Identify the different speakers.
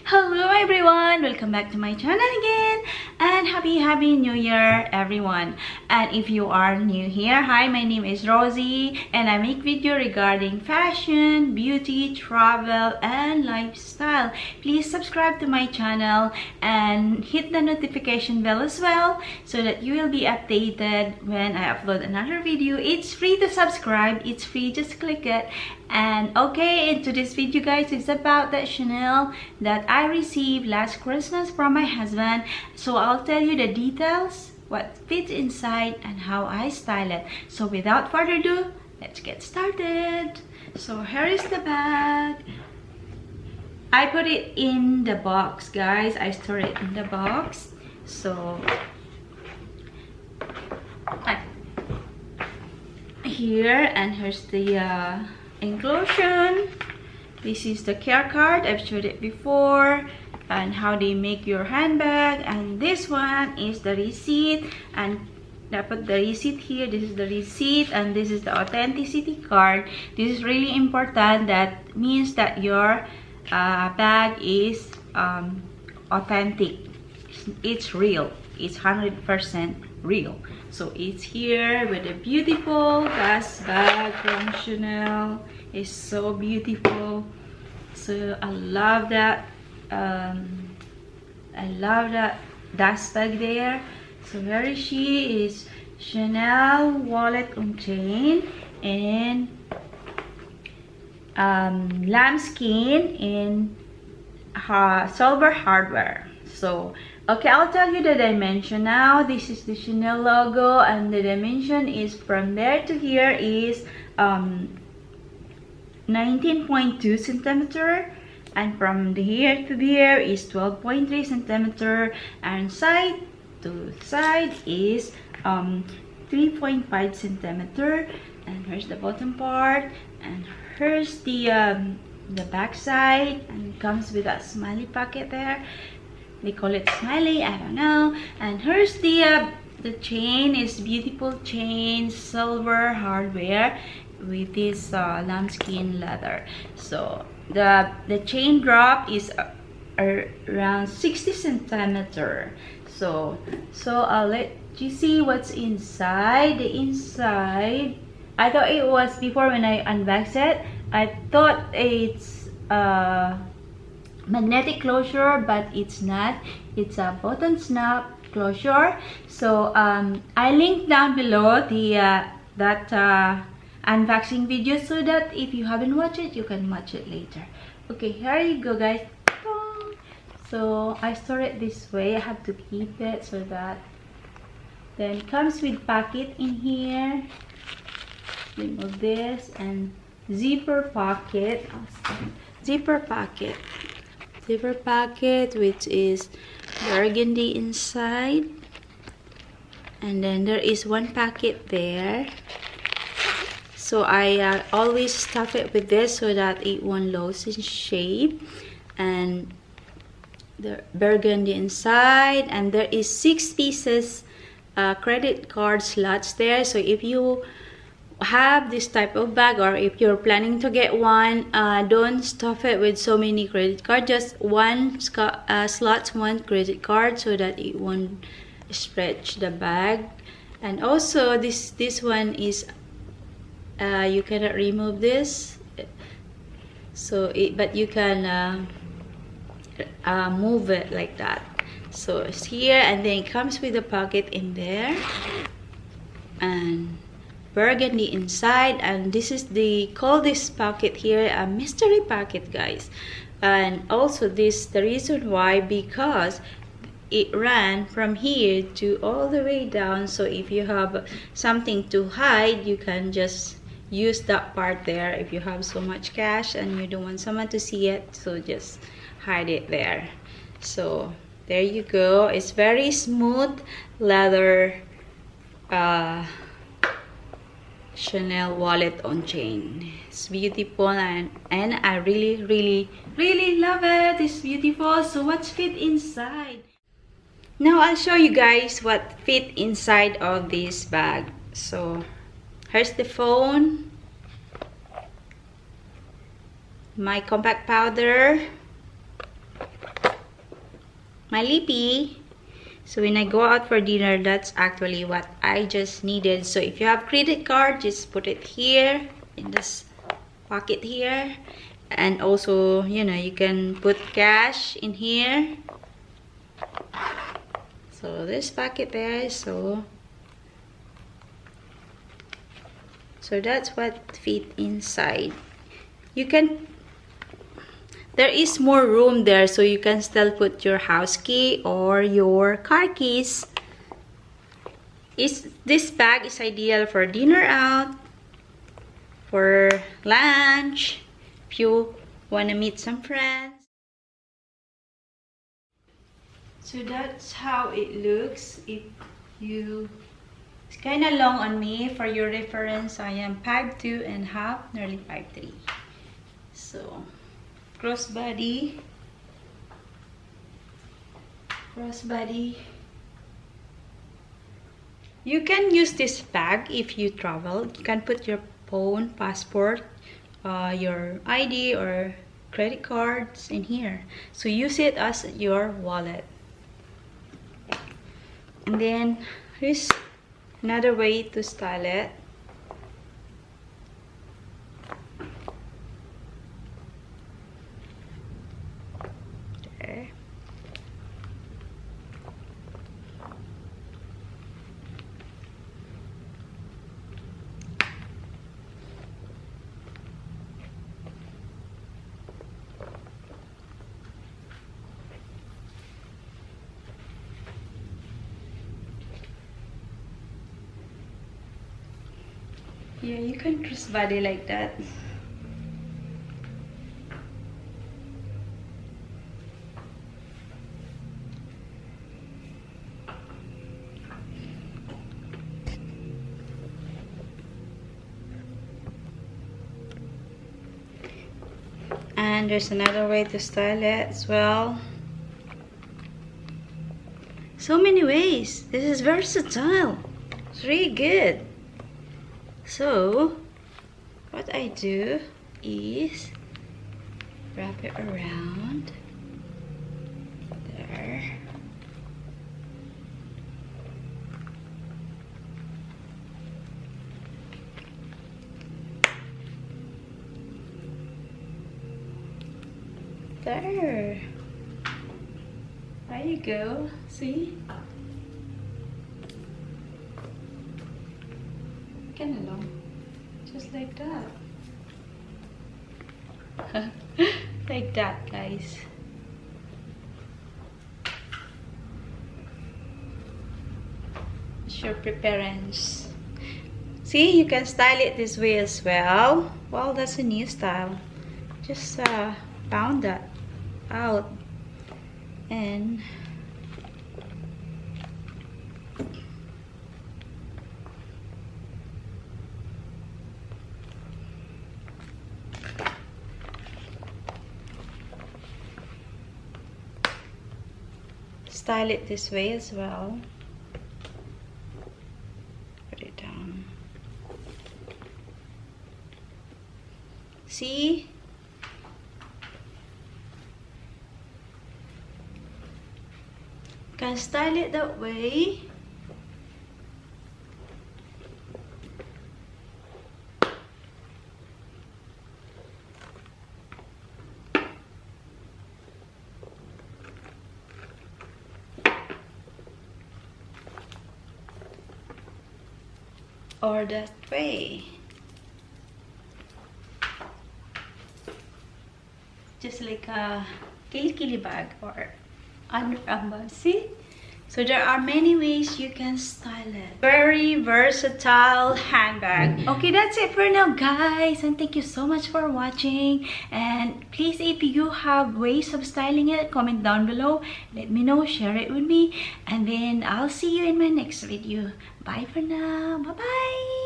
Speaker 1: Hello everyone, welcome back to my channel again, and happy new year everyone. And if you are new here, hi, my name is Rosie and I make video regarding fashion, beauty, travel and lifestyle. Please subscribe to my channel and hit the notification bell as well so that you will be updated when I upload another video. It's free to subscribe, it's free, just click it. And okay, into this video guys, it's about that Chanel that I received last Christmas from my husband. So I'll tell you the details, what fits inside and how I style it. So without further ado, let's get started. So here is the bag. I put it in the box guys, I store it in the box. So here, and here's the inclusion. This is the care card, I've showed it before, and how they make your handbag. And this one is the receipt, and I put the receipt here. This is the receipt and this is the authenticity card. This is really important. That means that your bag is authentic, it's real, it's 100% real. So it's here with a beautiful glass bag from Chanel. It's so beautiful. So I love that. I love that dust bag there. So here she is, Chanel wallet on chain and lambskin in silver hardware. So okay, I'll tell you the dimension now. This is the Chanel logo, and the dimension is from there to here is 19.2 centimeter, and from here to there is 12.3 centimeter, and side to side is 3.5 centimeter. And here's the bottom part, and here's the back side, and it comes with a smiley pocket there. They call it smiley, I don't know. And here's the chain, is beautiful chain, silver hardware with this lambskin leather. So the chain drop is around 60 centimeter. So I'll let you see what's inside. The inside, I thought it was, before when I unboxed it, I thought it's magnetic closure, but it's not. It's a button snap closure. So I link down below the unboxing video so that if you haven't watched it, you can watch it later. Okay, here you go guys. So I store it this way. I have to keep it so that, then it comes with pocket in here. Remove this, and zipper pocket, which is burgundy inside, and then there is one pocket there. So I always stuff it with this so that it won't lose its shape. And the burgundy inside, and there is 6 pieces credit card slots there. So if you have this type of bag, or if you're planning to get one, don't stuff it with so many credit cards. Just one slots, one credit card, so that it won't stretch the bag. And also this one is you cannot remove this, so but you can move it like that. So it's here, and then it comes with a pocket in there, and burgundy inside. And this is call this pocket here a mystery pocket guys. And also this, the reason why, because it ran from here to all the way down. So if you have something to hide, you can just use that part there. If you have so much cash and you don't want someone to see it, so just hide it there. So there you go. It's very smooth leather Chanel wallet on chain. It's beautiful, and I really love it. It's beautiful. So what's fit inside? Now I'll show you guys what fit inside of this bag. So here's the phone, my compact powder, my lippy. So when I go out for dinner, that's actually what I just needed. So if you have credit card, just put it here in this pocket here. And also, you know, you can put cash in here. So this pocket there, so that's what fit inside. You can, there is more room there, so you can still put your house key or your car keys. This bag is ideal for dinner out, for lunch, if you want to meet some friends. So that's how it looks. If you, it's kind of long on me. For your reference, I am 5'2.5", nearly 5'3". So crossbody. You can use this bag if you travel. You can put your phone, passport, your ID or credit cards in here. So use it as your wallet. And then here's another way to style it. There. Yeah, you can crossbody like that. And there's another way to style it as well. So many ways. This is versatile. It's really good. So what I do is wrap it around there. There you go. See? Kind of long, just like that. Like that, guys. It's your preference. See, you can style it this way as well. Well, that's a new style. Just pound that out and style it this way as well. Put it down. See? Can style it that way. Or that way. Just like a kilikili bag or underarm bag. See? So there are many ways you can style it. Very versatile handbag. Okay, that's it for now, guys. And thank you so much for watching. And please, if you have ways of styling it, comment down below. Let me know. Share it with me. And then I'll see you in my next video. Bye for now. Bye-bye.